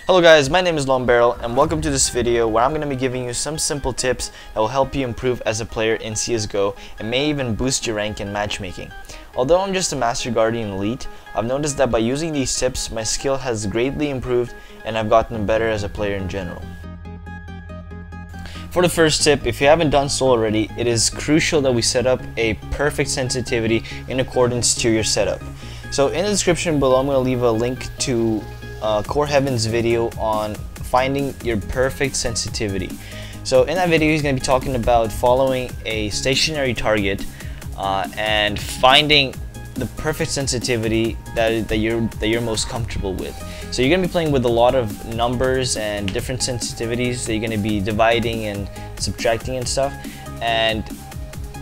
Hello guys, my name is Lone Barrel and welcome to this video where I'm going to be giving you some simple tips that will help you improve as a player in CSGO and may even boost your rank in matchmaking. Although I'm just a Master Guardian Elite, I've noticed that by using these tips my skill has greatly improved and I've gotten better as a player in general. For the first tip, if you haven't done so already, it is crucial that we set up a perfect sensitivity in accordance to your setup. So in the description below I'm going to leave a link to Core Heaven's video on finding your perfect sensitivity. So in that video he's going to be talking about following a stationary target and finding the perfect sensitivity that you're most comfortable with. So you're going to be playing with a lot of numbers and different sensitivities that you're going to be dividing and subtracting and stuff, and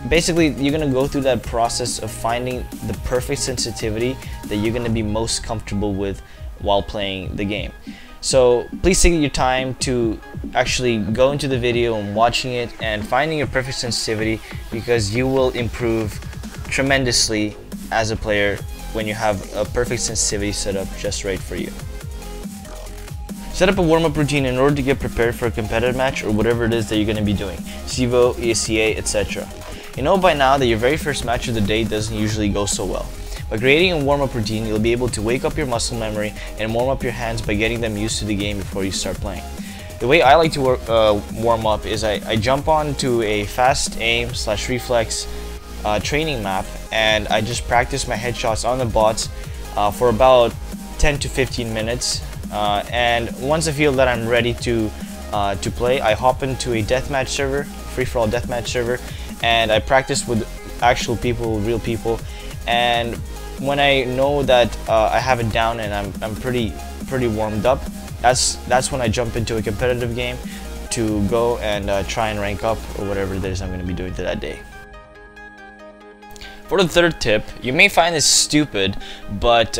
basically you're going to go through that process of finding the perfect sensitivity that you're going to be most comfortable with while playing the game. So please take your time to actually go into the video and watching it and finding your perfect sensitivity, because you will improve tremendously as a player when you have a perfect sensitivity set up just right for you. Set up a warm-up routine in order to get prepared for a competitive match or whatever it is that you're going to be doing, CVO, ESCA, etc. You know by now that your very first match of the day doesn't usually go so well. By creating a warm-up routine, you'll be able to wake up your muscle memory and warm up your hands by getting them used to the game before you start playing. The way I like to warm up is I jump onto a fast aim / reflex training map, and I just practice my headshots on the bots for about 10 to 15 minutes. And once I feel that I'm ready to play, I hop into a deathmatch server, free-for-all deathmatch server, and I practice with actual people, real people. And when I know that I have it down and I'm pretty warmed up, that's when I jump into a competitive game to go and try and rank up or whatever it is I'm going to be doing that day. For the third tip, you may find this stupid, but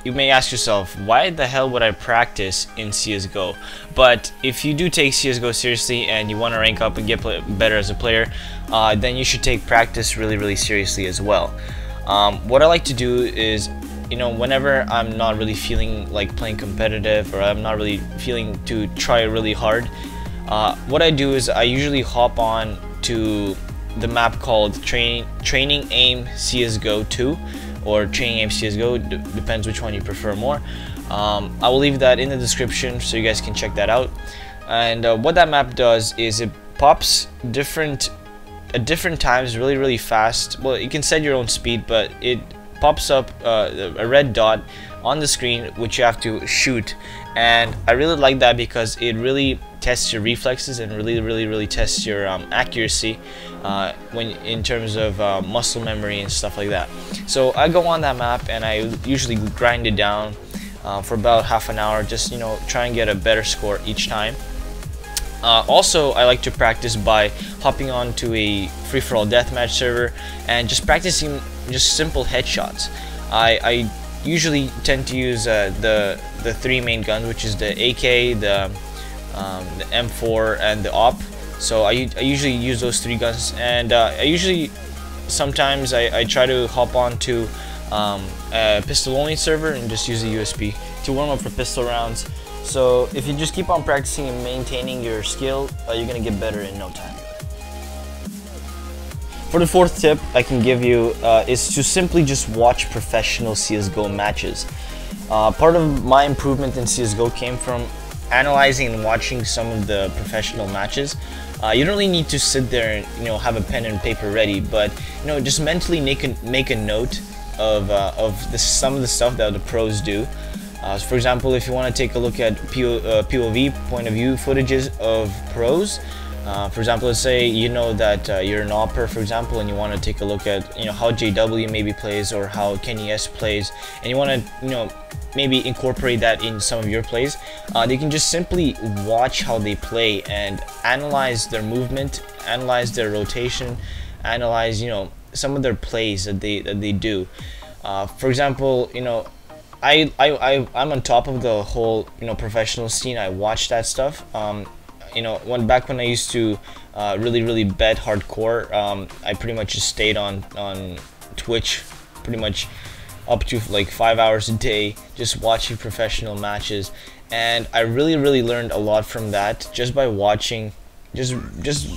you may ask yourself, why the hell would I practice in CSGO? But if you do take CSGO seriously and you want to rank up and get better as a player, then you should take practice really seriously as well. What I like to do is, whenever I'm not really feeling like playing competitive or I'm not really feeling to try really hard, what I do is I usually hop on to the map called Training Aim CSGO 2 or Training Aim CSGO, depends which one you prefer more. I will leave that in the description so you guys can check that out. And what that map does is it pops at different times really fast. Well, you can set your own speed, but it pops up a red dot on the screen which you have to shoot, and I really like that because it really tests your reflexes and really tests your accuracy in terms of muscle memory and stuff like that. So I go on that map and I usually grind it down for about half an hour, just try and get a better score each time. Also, I like to practice by hopping onto a free-for-all deathmatch server and just practicing just simple headshots. I usually tend to use the three main guns, which is the AK, the M4, and the AWP. So I usually use those three guns, and sometimes I try to hop onto a pistol-only server and just use a USB to warm up for pistol rounds. So if you just keep on practicing and maintaining your skill, you're going to get better in no time. For the fourth tip I can give you is to simply just watch professional CSGO matches. Part of my improvement in CSGO came from analyzing and watching some of the professional matches. You don't really need to sit there and have a pen and paper ready, but just mentally make a note of some of the stuff that the pros do. For example, if you want to take a look at POV, point of view footages of pros, for example, let's say that you're an AWPer, for example, and you want to take a look at how JW maybe plays or how Kenny S plays, and you want to maybe incorporate that in some of your plays. You can just simply watch how they play and analyze their movement, analyze their rotation, analyze some of their plays that they do. For example, I'm on top of the whole professional scene. I watch that stuff. Back when I used to really bet hardcore, I pretty much just stayed on Twitch pretty much up to like 5 hours a day just watching professional matches, and I really learned a lot from that just by watching, just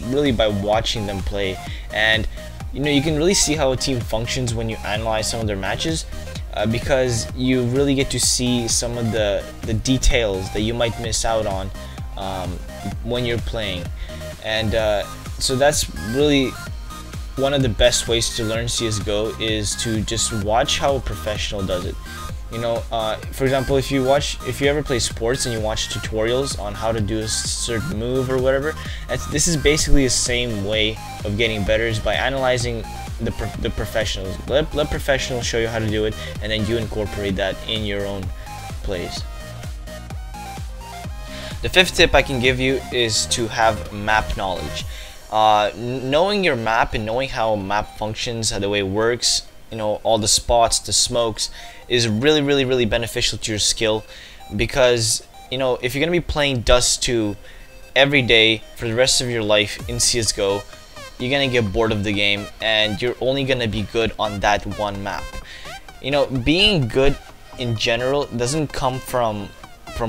really by watching them play. And you know, you can really see how a team functions when you analyze some of their matches, because you really get to see some of the details that you might miss out on when you're playing. And so that's really one of the best ways to learn CSGO, is to just watch how a professional does it. You know, for example, if you ever play sports and you watch tutorials on how to do a certain move or whatever, this is basically the same way of getting better, is by analyzing the professionals. Let professionals show you how to do it, and then you incorporate that in your own plays. The fifth tip I can give you is to have map knowledge. Knowing your map and knowing how a map functions, how the way it works, you know, all the spots, the smokes, is really beneficial to your skill. Because, you know, if you're gonna be playing Dust 2 every day for the rest of your life in CSGO, you're gonna get bored of the game, and you're only gonna be good on that one map. You know, being good in general doesn't come from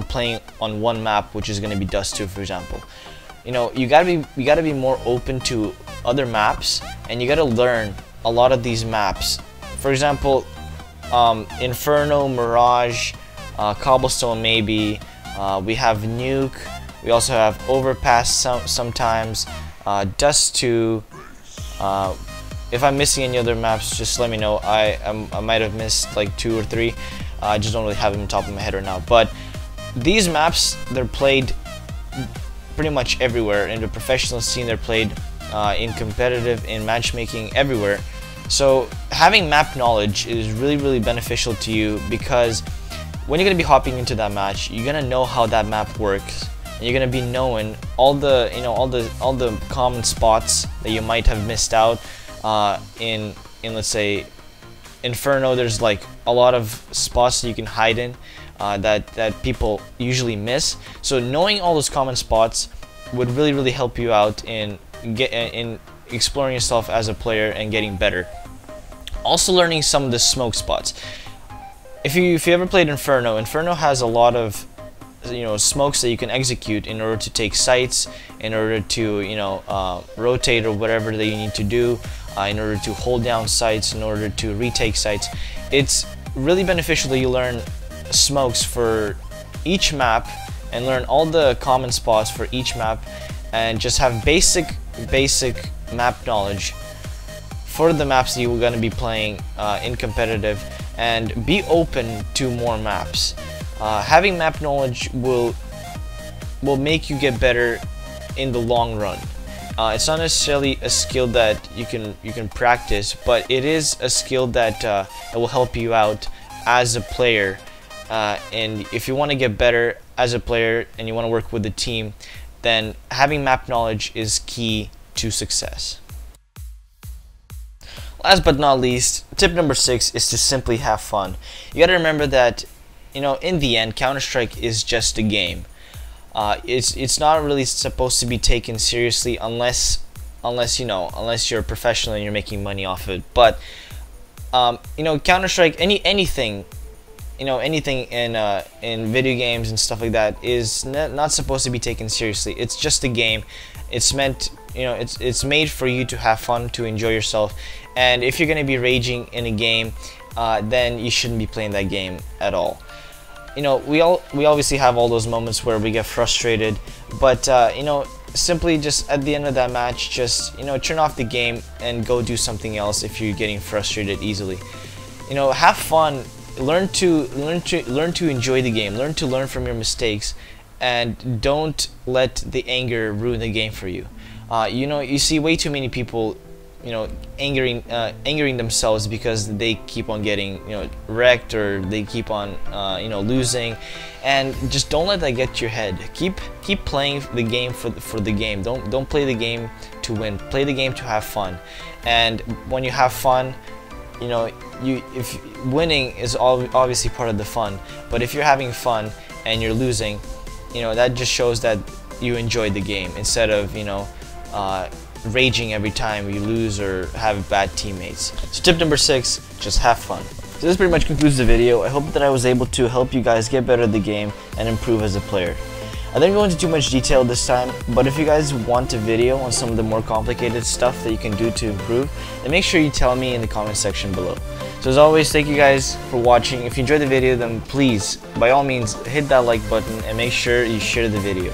playing on one map, which is gonna be Dust 2, for example. You know, you gotta be more open to other maps, and you gotta learn a lot of these maps. For example, Inferno, Mirage, Cobblestone, maybe. We have Nuke. We also have Overpass sometimes. Dust 2. If I'm missing any other maps, just let me know. I might have missed like 2 or 3. I just don't really have them on top of my head right now. But these maps, they're played pretty much everywhere. In the professional scene, they're played in competitive, in matchmaking, everywhere. So having map knowledge is really beneficial to you, because when you're gonna be hopping into that match, you're gonna know how that map works, and you're gonna be knowing all the, you know, all the common spots that you might have missed out in let's say Inferno. There's like a lot of spots that you can hide in that people usually miss. So knowing all those common spots would really help you out in exploring yourself as a player and getting better. Also learning some of the smoke spots. If you ever played Inferno, Inferno has a lot of, you know, smokes that you can execute in order to take sites, in order to, you know, rotate or whatever that you need to do, in order to hold down sites, in order to retake sites. It's really beneficial that you learn smokes for each map and learn all the common spots for each map, and just have basic map knowledge for the maps that you're going to be playing in competitive, and be open to more maps. Having map knowledge will make you get better in the long run. It's not necessarily a skill that you can practice, but it is a skill that it will help you out as a player. And if you want to get better as a player and you want to work with the team, then having map knowledge is key to success. Last but not least, tip number 6 is to simply have fun. You got to remember that, you know, in the end, Counter-Strike is just a game. It's not really supposed to be taken seriously unless you're a professional and you're making money off of it. But you know, Counter-Strike, anything in video games and stuff like that is not supposed to be taken seriously. It's just a game. It's meant, you know, it's made for you to have fun, to enjoy yourself. And if you're gonna be raging in a game, then you shouldn't be playing that game at all. You know, we obviously have all those moments where we get frustrated, but you know, simply just at the end of that match, just, you know, turn off the game and go do something else if you're getting frustrated easily. You know, have fun. Learn to enjoy the game. Learn to learn from your mistakes, and don't let the anger ruin the game for you. You know, you see way too many people, you know, angering themselves because they keep on getting, you know, wrecked, or they keep on you know, losing. And just don't let that get to your head. Keep playing the game for the game. Don't play the game to win. Play the game to have fun. And when you have fun, you know, if winning is obviously part of the fun, but if you're having fun and you're losing, you know, that just shows that you enjoyed the game, instead of, you know, raging every time you lose or have bad teammates. So tip number 6, just have fun. So this pretty much concludes the video. I hope that I was able to help you guys get better at the game and improve as a player. I didn't go into too much detail this time, but if you guys want a video on some of the more complicated stuff that you can do to improve, then make sure you tell me in the comment section below. So as always, thank you guys for watching. If you enjoyed the video, then please, by all means, hit that like button and make sure you share the video.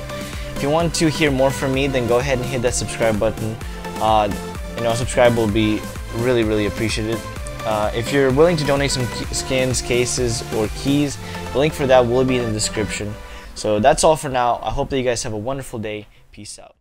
If you want to hear more from me, then go ahead and hit that subscribe button. Subscribe will be really appreciated. If you're willing to donate some skins, cases, or keys, the link for that will be in the description. So that's all for now. I hope that you guys have a wonderful day. Peace out.